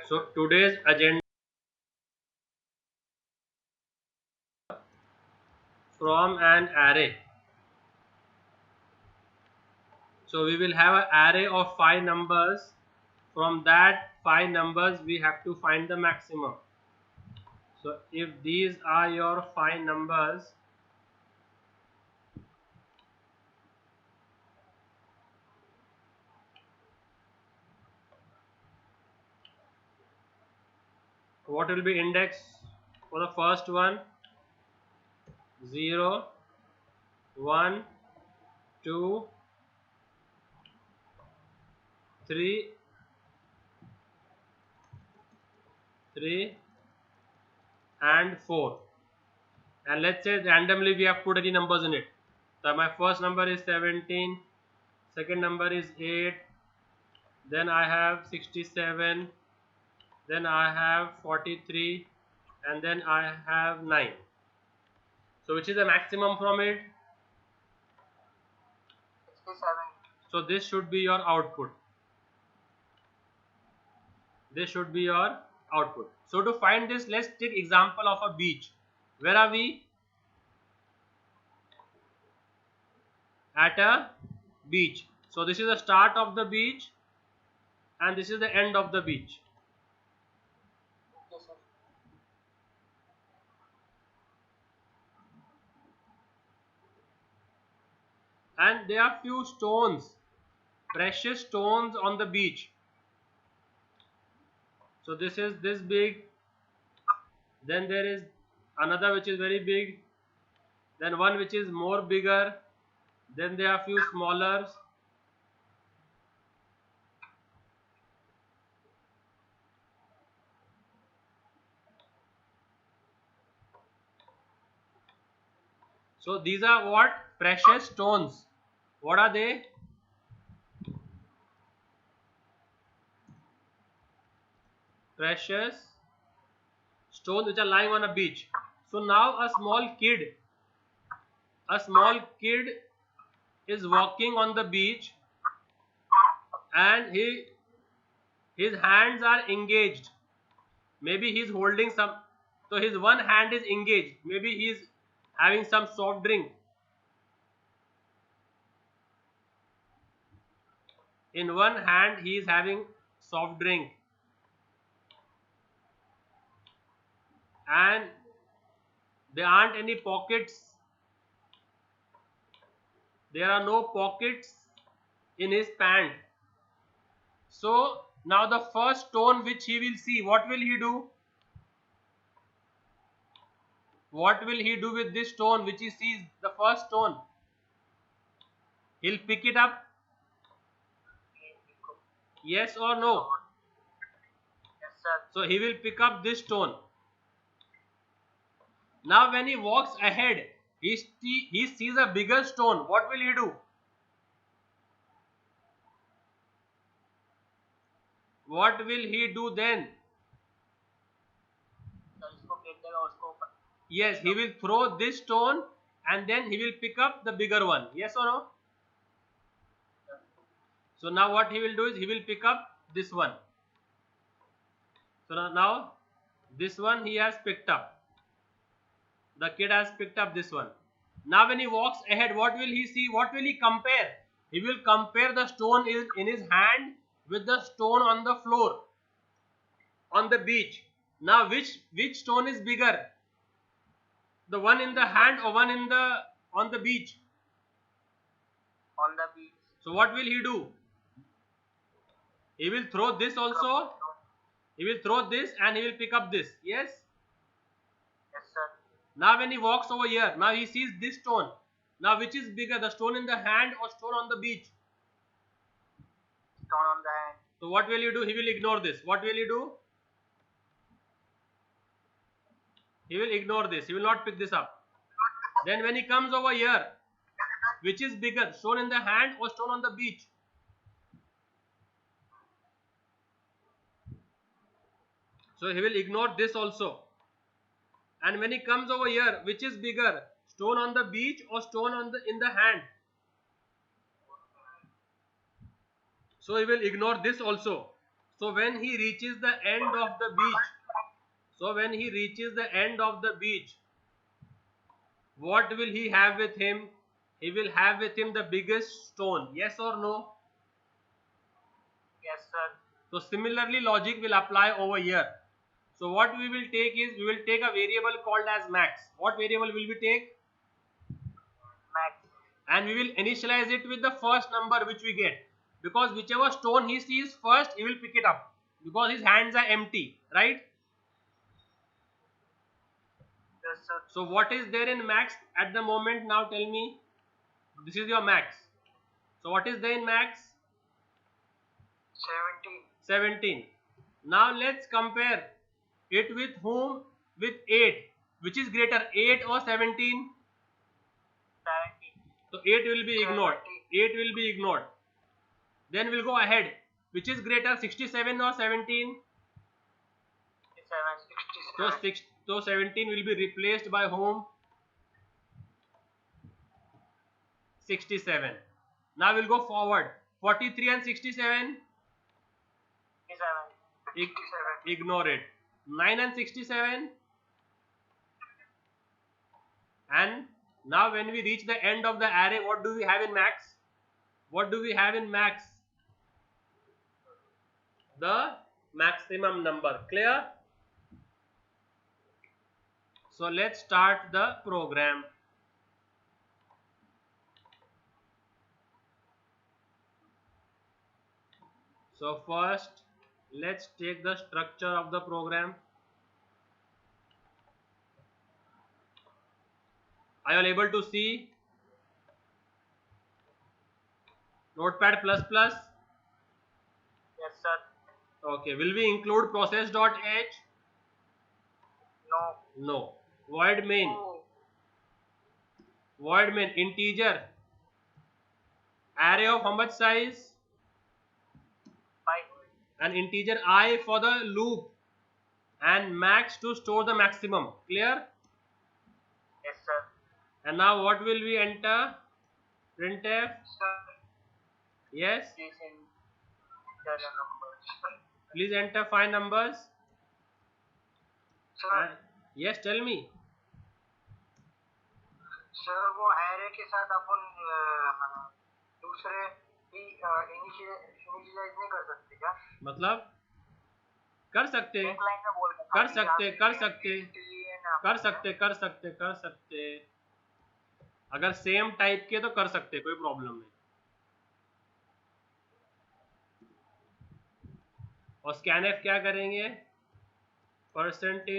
So today's agenda from an array. So we will have an array of 5 numbers. From that 5 numbers we have to find the maximum. So if these are your 5 numbers, what will be index for the first one? 0, 1, 2, 3, 3 and 4. And let's say randomly we have put any numbers in it. So my first number is 17, second number is 8, then I have 67, then I have 43, and then I have 9. So which is the maximum from it? 67. So this should be your output. This should be your output. So to find this, let's take example of a beach. Where are we? At a beach. So this is the start of the beach and this is the end of the beach. Yes, sir. And there are few stones, precious stones on the beach. So this is this big, then there is another which is very big, then one which is more bigger, then there are few smaller. So these are what? Precious stones. What are they? Precious stones which are lying on a beach. So now a small kid is walking on the beach and his hands are engaged. Maybe he's holding some, so his one hand is engaged. Maybe he's having some soft drink. In one hand he is having soft drink, and there aren't any pockets. There are no pockets in his pant. So now the first stone which he will see, what will he do? What will he do with this stone which he sees, the first stone? He'll pick it up. Yes or no? Yes, sir. So he will pick up this stone. Now when he walks ahead, he sees a bigger stone. What will he do? What will he do then? Sir इसको फेंक देगा उसको ऊपर. Yes, he will throw this stone and then he will pick up the bigger one. Yes or no? So now what he will do is he will pick up this one. So now this one he has picked up. The kid has picked up this one. Now when he walks ahead, what will he see? What will he compare? He will compare the stone in his hand with the stone on the floor on the beach. Now which stone is bigger? The one in the hand or one in the on the beach? On the beach. So what will he do? He will throw this also. He will throw this and he will pick up this. Yes? Yes, sir. Now when he walks over here, now he sees this stone. Now which is bigger, the stone in the hand or stone on the beach? Stone on the hand. So what will you do? He will ignore this. What will you do? He will ignore this. He will not pick this up. Then when he comes over here, which is bigger, stone in the hand or stone on the beach? So he will ignore this also. And when he comes over here, which is bigger, stone on the beach or stone in the hand? So he will ignore this also. So when he reaches the end of the beach, what will he have with him? He will have with him the biggest stone. Yes or no? Yes, sir. So similarly, logic will apply over here. So what we will take is, we will take a variable called as max. What variable will we take? Max. And we will initialize it with the first number which we get, because whichever stone he sees first, he will pick it up, because his hands are empty, right? Yes, sir. So what is there in max at the moment? Now tell me. This is your max. So what is there in max? 17. 17. Now let's compare it with whom? With 8. Which is greater, 8 or 17? 17. So 8 will be ignored. 17. 8 will be ignored. Then we'll go ahead. Which is greater, 67 or 17? 67. So 17 will be replaced by whom? 67. Now we'll go forward. 43 and 67? 67. Ignore it. 9 and 67? And now when we reach the end of the array, what do we have in max? What do we have in max? The maximum number. Clear? So let's start the program. So first, let's take the structure of the program. Are you all able to see? Notepad++? Yes, sir. Okay. Will we include process.h? No. No. Void main. Oh. Void main integer. Array of how much size? 5. An integer I for the loop, and max to store the maximum. Clear? Yes, sir. And now what will we enter? Printf. Sir, Yes. please enter the numbers. Please enter 5 numbers. Sir Yes, tell me. Sir वो array के साथ अपन दूसरे भी initialise नहीं कर सकते क्या? मतलब कर सकते, एक लाइन में बोल रहा कर सकते, कर सकते, कर सकते, कर सकते, कर सकते। अगर सेम टाइप के तो कर सकते, कोई प्रॉब्लम नहीं। और स्कैनएफ क्या करेंगे? %d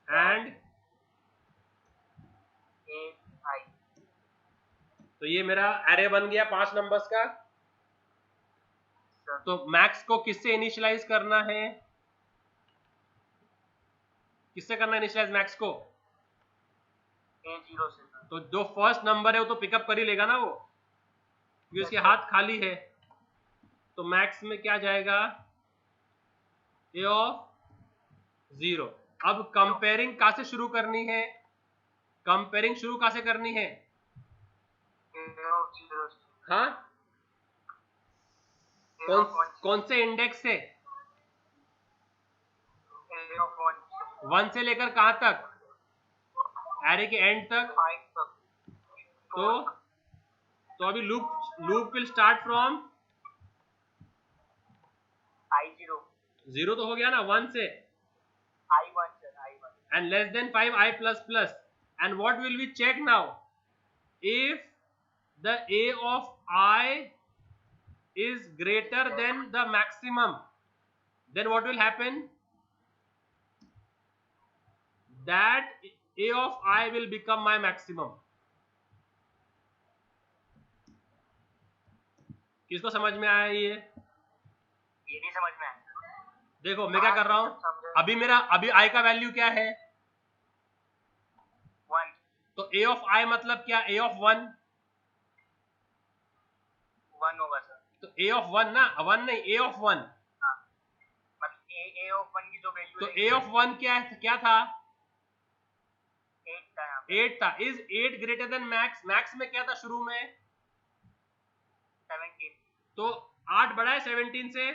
and I. तो ये मेरा एरे बन गया 5 नंबर्स का। तो मैक्स को किससे इनिशियलाइज करना है? किससे करना है इनिशियलाइज मैक्स को? A0 से। तो जो फर्स्ट नंबर है वो तो पिकअप कर ही लेगा ना वो, क्योंकि उसके हाथ खाली है। तो मैक्स में क्या जाएगा? ए ऑफ 0। अब कंपेयरिंग कहाँ से शुरू करनी है? कंपेयरिंग शुरू कहाँ से करनी है? हाँ, कौन से इंडेक्स से? 1 से लेकर कहां तक? एरे के एंड तक। तो अभी loop will start from I0। 0 तो हो गया ना, 1 से। I1 sir, I1। And less than 5 I plus plus. And what will we check now? If the A of I is greater than the maximum, then what will happen? That A of I will become my maximum. किसको समझ में आया ये? ये नहीं समझ में आया। देखो मैं क्या कर रहा हूं, अभी I का वैल्यू क्या है? 1। तो A of I मतलब क्या? A of 1 होगा सर। तो A of 1 ना, 1 नहीं, A of 1। मतलब A of 1 की जो वैल्यू तो A of 1 क्या था? 8 था। 8 था। Is 8 greater than max? Max में क्या था शुरू में? 17। तो 8 बड़ा है 17 से?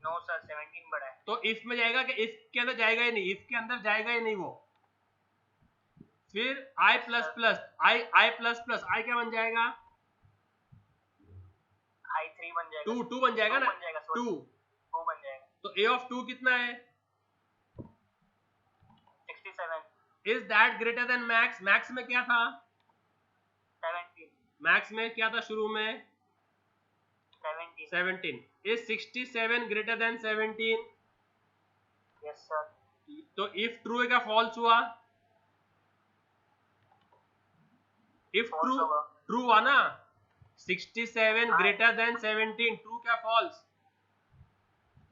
नो सर 17 बड़ा है। तो इफ में जाएगा कि इफ के अंदर जाएगा ही नहीं, इफ के अंदर जाएगा ही नहीं वो। फिर i plus plus i plus plus i क्या बन जाएगा? I3 बन जाएगा। 2 बन जाएगा ना, 2 बन जाएगा। तो a of 2 कितना है? 67। Is that greater than max? Max में क्या था? 17। मैक्स में क्या था शुरू में? 17। 17। Is 67 greater than 17? Yes sir. तो इफ ट्रू है क्या फॉल्स हुआ? इफ ट्रू, ट्रू हुआ ना। 67 ग्रेटर देन 17, ट्रू क्या फॉल्स?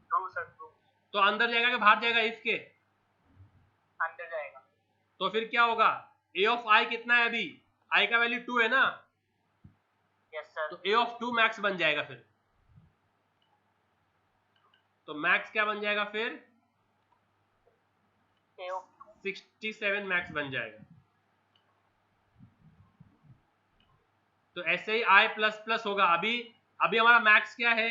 True sir, true. तो अंदर जाएगा कि बाहर जाएगा इफ के? अंदर जाएगा। तो फिर क्या होगा? a ऑफ i कितना है अभी? i का वैल्यू 2 है ना। Yes sir. तो a ऑफ 2 मैक्स बन जाएगा फिर। तो मैक्स क्या बन जाएगा फिर? a of 67 मैक्स बन जाएगा। तो ऐसे ही i प्लस प्लस होगा। अभी हमारा मैक्स क्या है?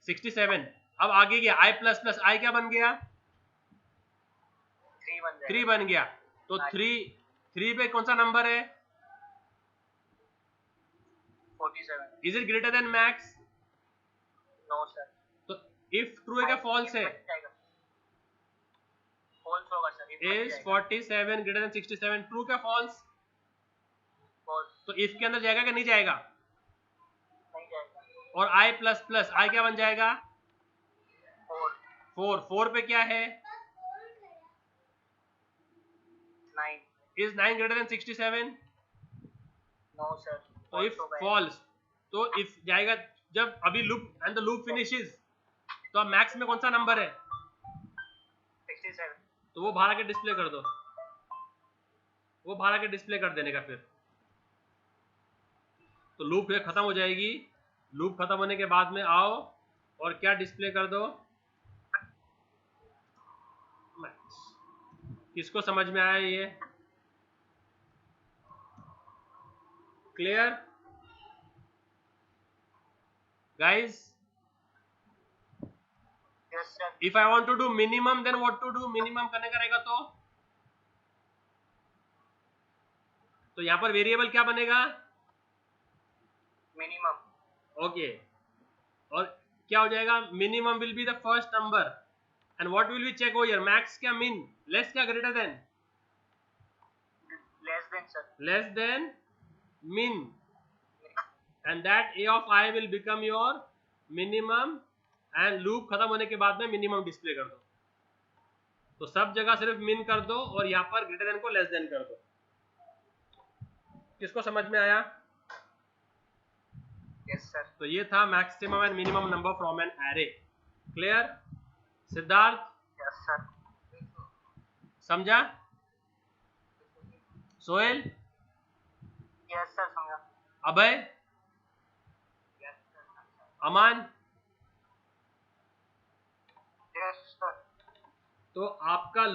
67। अब आगे गया i प्लस प्लस, i क्या बन गया? 3 बन गया। तो 3 पे कौन सा नंबर है? 47। Is it greater than max? No sir. तो इफ ट्रू है क्या फॉल्स है? फॉल्स होगा sir. Is 47 greater than 67, true क्या फॉल्स? फॉल्स। तो इफ के अंदर जाएगा कि नहीं जाएगा? नहीं जाएगा। और i प्लस प्लस, i क्या बन जाएगा? 4 पे क्या है? 9। Is 9 greater than 67? No sir. तो इफ फॉल्स, तो इफ जाएगा जब अभी loop and the loop finishes, तो अब मैक्स में कौन सा नंबर है? 67। तो वो बाहर आके डिस्प्ले कर दो, वो बाहर आके डिस्प्ले कर देने का फिर। तो लूप ये खत्म हो जाएगी। लूप खत्म होने के बाद में आओ और क्या डिस्प्ले कर दो? किसको समझ में आया ये? Clear guys? Yes sir. If I want to do minimum then what to do? Minimum करने का रहेगा तो यहाँ पर वेरिएबल क्या बनेगा? मिनिमम। ओके। और क्या हो जाएगा? Minimum will be the first number and what will be check over? Max क्या मिन? लेस क्या greater than? Less than sir. Less than min, and that a of I will become your minimum, and loop खत्म होने के बाद में minimum display कर दो। तो सब जगह सिर्फ min कर दो और यहाँ पर ग्रेटर देन को लेस देन कर दो। किसको समझ में आया? Yes sir. तो ये था maximum and minimum number from an array. Clear Siddharth? Yes sir. समझा? सोहेल? यस सर, समझा। Abhay? Yes sir. Aman? Yes sir. तो आपका